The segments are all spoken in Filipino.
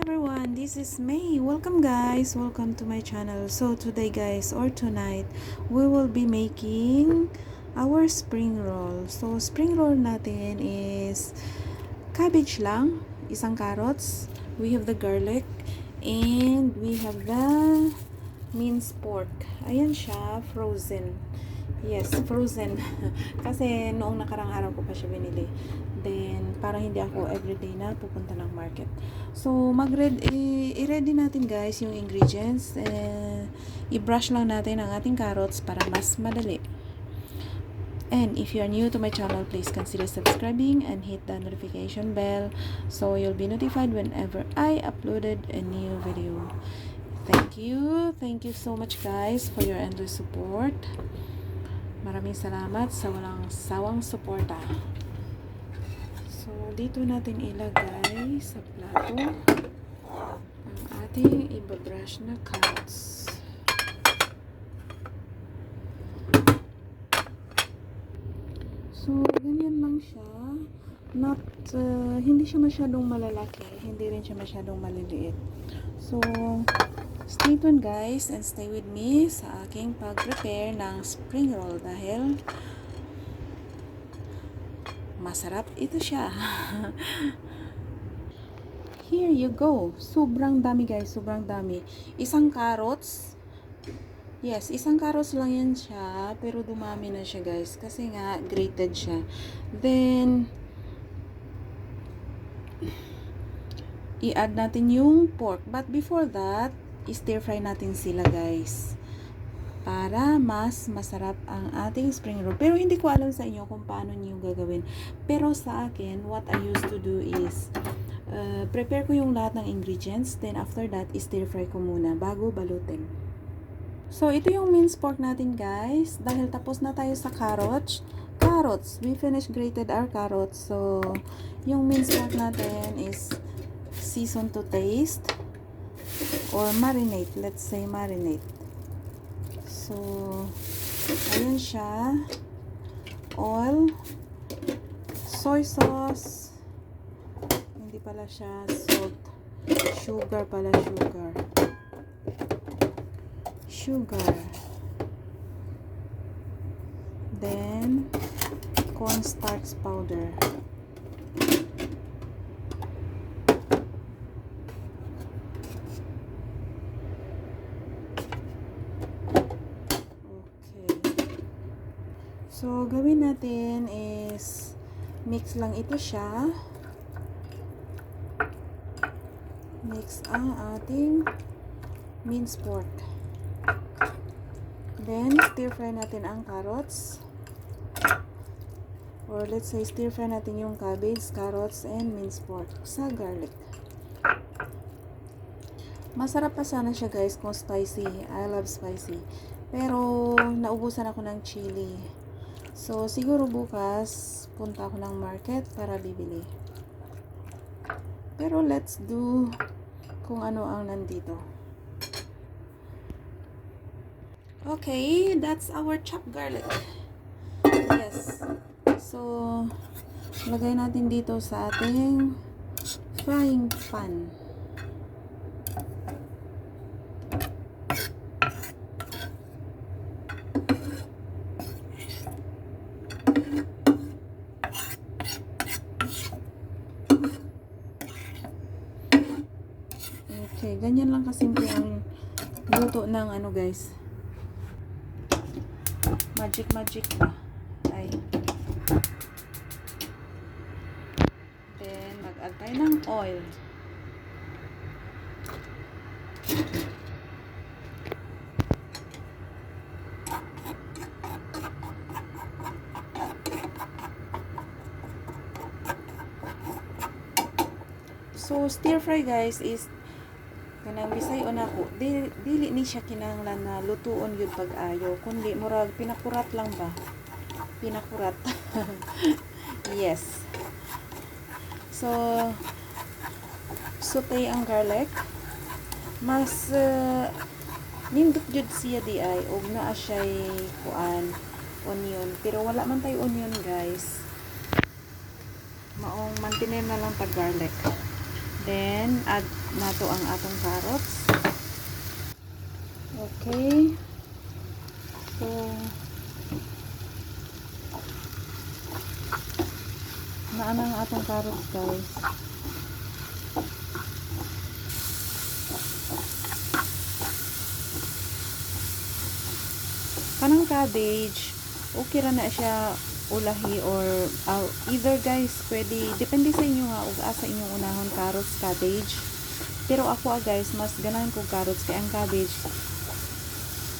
everyone, this is May. Welcome guys, welcome to my channel. So today guys, or tonight, we will be making our spring roll. So spring roll natin is cabbage lang, isang carrots, we have the garlic, and we have the minced pork. Ayan siya, frozen. Yes, frozen. Kasi noong nakarang araw ko pa siya binili. Then, para hindi ako everyday na pupunta ng market. So, i-ready natin guys yung ingredients. I-brush lang natin ang ating carrots para mas madali. And if you are new to my channel, please consider subscribing and hit the notification bell so you'll be notified whenever I uploaded a new video. Thank you. Thank you so much guys for your endless support. Maraming salamat sa walang sawang suporta. So, dito natin ilagay sa plato ang ating ibabrush na carrots. So, ganyan lang siya. Hindi siya masyadong malalaki. Hindi rin siya masyadong maliliit. So, stay tuned guys and stay with me sa aking pag-prepare ng spring roll dahil masarap ito siya. Here you go. Sobrang dami guys, sobrang dami. Isang carrots. Yes, isang carrots lang yan siya, pero dumami na siya guys kasi nga grated siya. Then i-add natin yung pork. But before that, i-stir fry natin sila guys para mas masarap ang ating spring roll. Pero hindi ko alam sa inyo kung paano niyo gagawin. Pero sa akin, what I used to do is prepare ko yung lahat ng ingredients, then after that, i-stir fry ko muna bago balutin. So, ito yung minced pork natin guys. Dahil tapos na tayo sa carrots, we finished grated our carrots. So, yung minced pork natin is season to taste or marinate. Let's say marinate. So, ayun siya. Oil, soy sauce, hindi pala siya salt, sugar pala, sugar, then cornstarch powder. So, gawin natin is mix lang ito siya. Mix ang ating minced pork. Then, stir fry natin ang carrots. Or let's say, stir fry natin yung cabbage, carrots, and minced pork sa garlic. Masarap pa sana siya guys kung spicy. I love spicy. Pero, naubusan ako ng chili. So, siguro bukas, punta ako ng market para bibili. Pero, let's do kung ano ang nandito. Okay, that's our chopped garlic. Yes. So, lagay natin dito sa ating frying pan. Okay, ganyan lang kasimple ang luto ng ano guys. Magic ba? Ay. Then, mag-add tayo ng oil. So, stir fry guys is kanang bisay o nako, dili ni siya kinahanglan na lutuon yun pag-ayo, kundi murag pinakurat lang ba? Pinakurat. Yes. So, saute ang garlic. Mas nindot jud siya di ay og naa siya kuan onion, pero wala man tayo onion guys. Maong mantinin na lang pag garlic. Then, add na to ang atong carrots. Okay. So, naana ang atong carrots, guys. Kanang cabbage, okay ra na siya ulahi or either guys, pwede, depende sa inyo ha, ug asa inyong unahon carrots, cabbage. Pero ako guys, mas ganahan ko carrots kay ang cabbage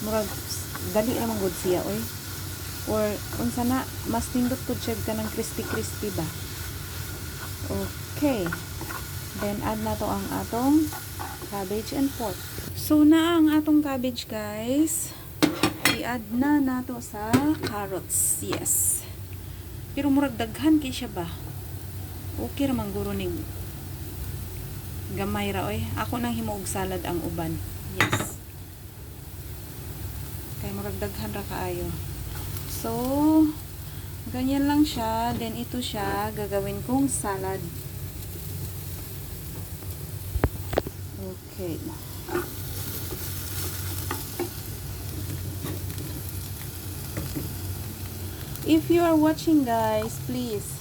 murag dali naman gud siya oy. Or unsa na mas nindot pud siya kanang crispy ba. Okay. Then add na to ang atong cabbage and pork. So na ang atong cabbage guys. I-add na nato sa carrots. Yes. Pero murag daghan kay siya ba. Okay ra man guro ning gamay ra oy. Ako nang himuog salad ang uban. Yes. Kay murag daghan ra kaayo. So ganyan lang siya. Then ito siya gagawin kong salad. Okay. If you are watching guys, please.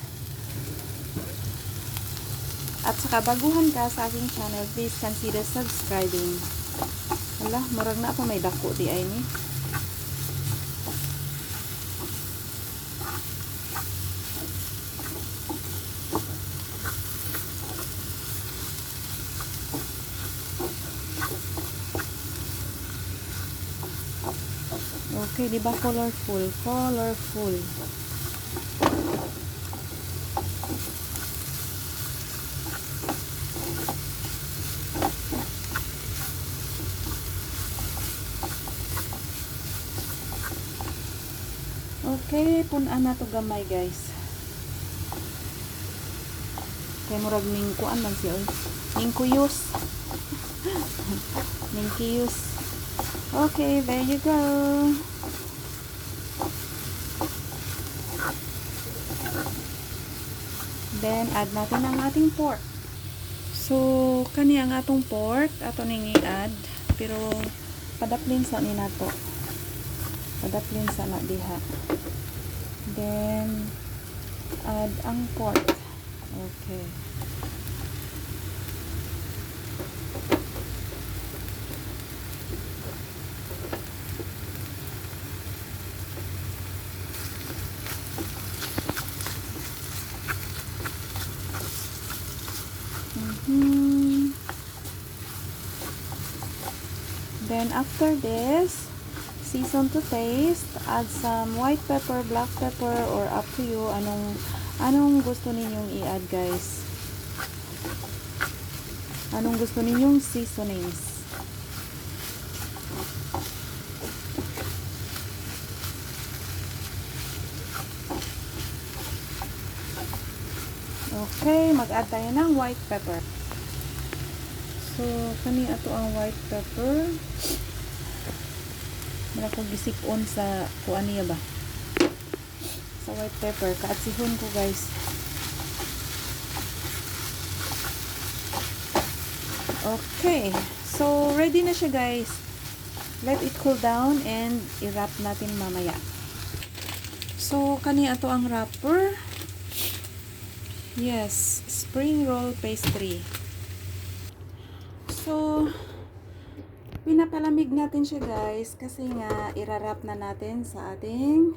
At saka baguhan ka sa aking channel, please consider subscribing. Wala, murag na pa may dako di ay ni. Okay, di ba colorful? Colorful. Okay, punan na to gamay guys. Kay murag ning kuan man siya oy. Ning kuyos. Ning kuyos. Okay, there you go. Then, add natin ang ating pork. So, kani ang atong pork. Ato ning i-add. Pero, padaplin sa ni nato. Padaplin sa na diha. Then, add ang pork. Okay. Then after this, season to taste, add some white pepper, black pepper, or up to you anong gusto ninyong i-add guys. Anong gusto ninyong seasonings. Okay, mag-add tayo ng white pepper. So, kani ato ang white pepper. Mara ko gisip-on sa kuan niya ba? Sa white pepper. Kaatsihon ko guys. Okay. So, ready na siya guys. Let it cool down and i-wrap natin mamaya. So, kani ato ang wrapper. Yes, spring roll pastry. So, pinapalamig natin siya guys kasi nga irarap na natin sa ating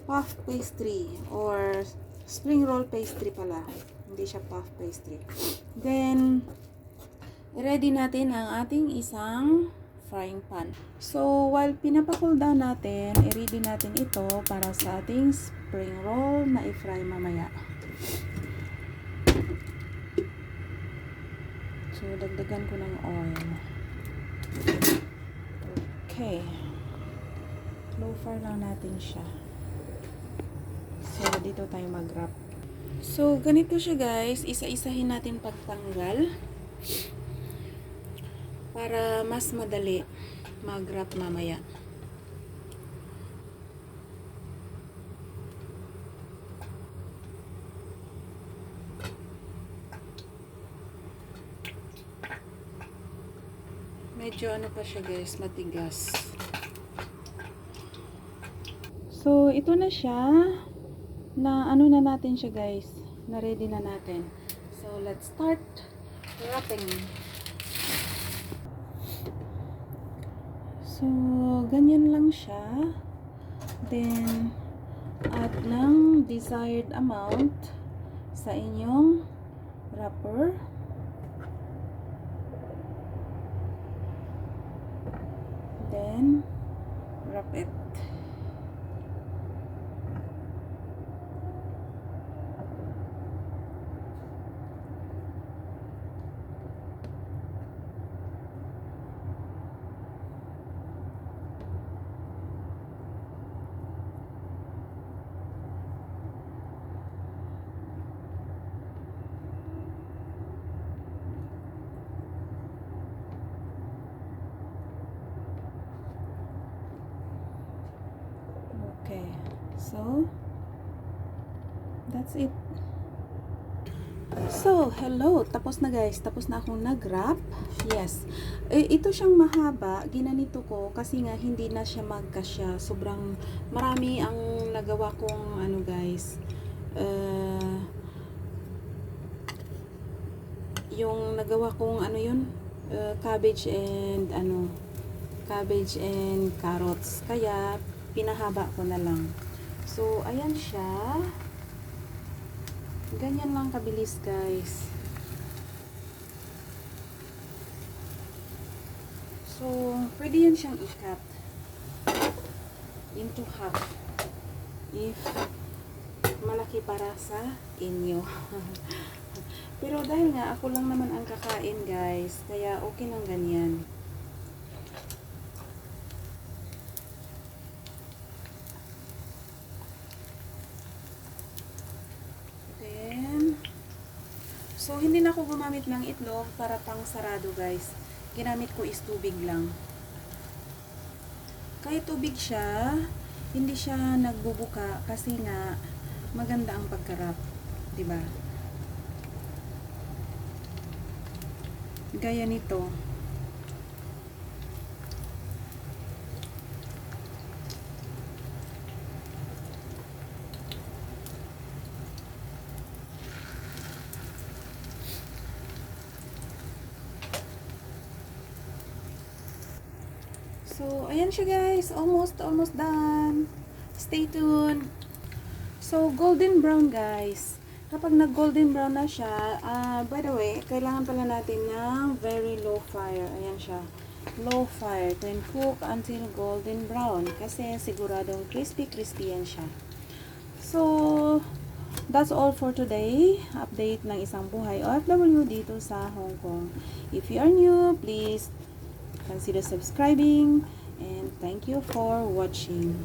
puff pastry or spring roll pastry pala. Hindi siya puff pastry. Then, ready natin ang ating isang frying pan. So, while pinapa-cool down natin, i-ready natin ito para sa ating spring roll na i-fry mamaya. So, dagdagan ko ng oil. Okay. Low fire lang natin siya. So, dito tayo mag-wrap. So, ganito siya guys. Isa-isahin natin pagtanggal. Para mas madali mag-wrap mamaya. Medyo ano pa siya guys, matigas. So, ito na siya. Na ano na natin siya guys. Na ready na natin. So, let's start wrapping. So, ganyan lang siya. Then, add ng desired amount sa inyong wrapper. Then, wrap it. Okay, so that's it. So, hello. Tapos na guys. Tapos na akong nag-wrap. Yes. Ito siyang mahaba. Ginanito ko kasi nga hindi na siya magkasya. Sobrang marami ang nagawa kong ano guys. Yung nagawa kong ano yun? Cabbage and ano? Cabbage and carrots. Kaya pinahaba ko na lang. So, ayan siya. Ganyan lang kabilis, guys. So, pwede yan siyang i-cut into half. If malaki para sa inyo. Pero dahil nga ako lang naman ang kakain, guys, kaya okay lang ganyan. So, hindi na ako gumamit ng itlog para pang sarado guys. Ginamit ko is tubig lang. Kahit tubig siya, hindi siya nagbubuka kasi nga maganda ang pagkarap. Diba? Gaya nito. So, ayan siya guys. Almost done. Stay tuned. So, golden brown guys. Kapag nag-golden brown na siya, by the way, kailangan pala natin ng very low fire. Ayan siya. Low fire. Then cook until golden brown. Kasi siguradong crispy yan siya. So, that's all for today. Update ng isang buhay OFW dito sa Hong Kong. If you are new, please consider subscribing, and thank you for watching.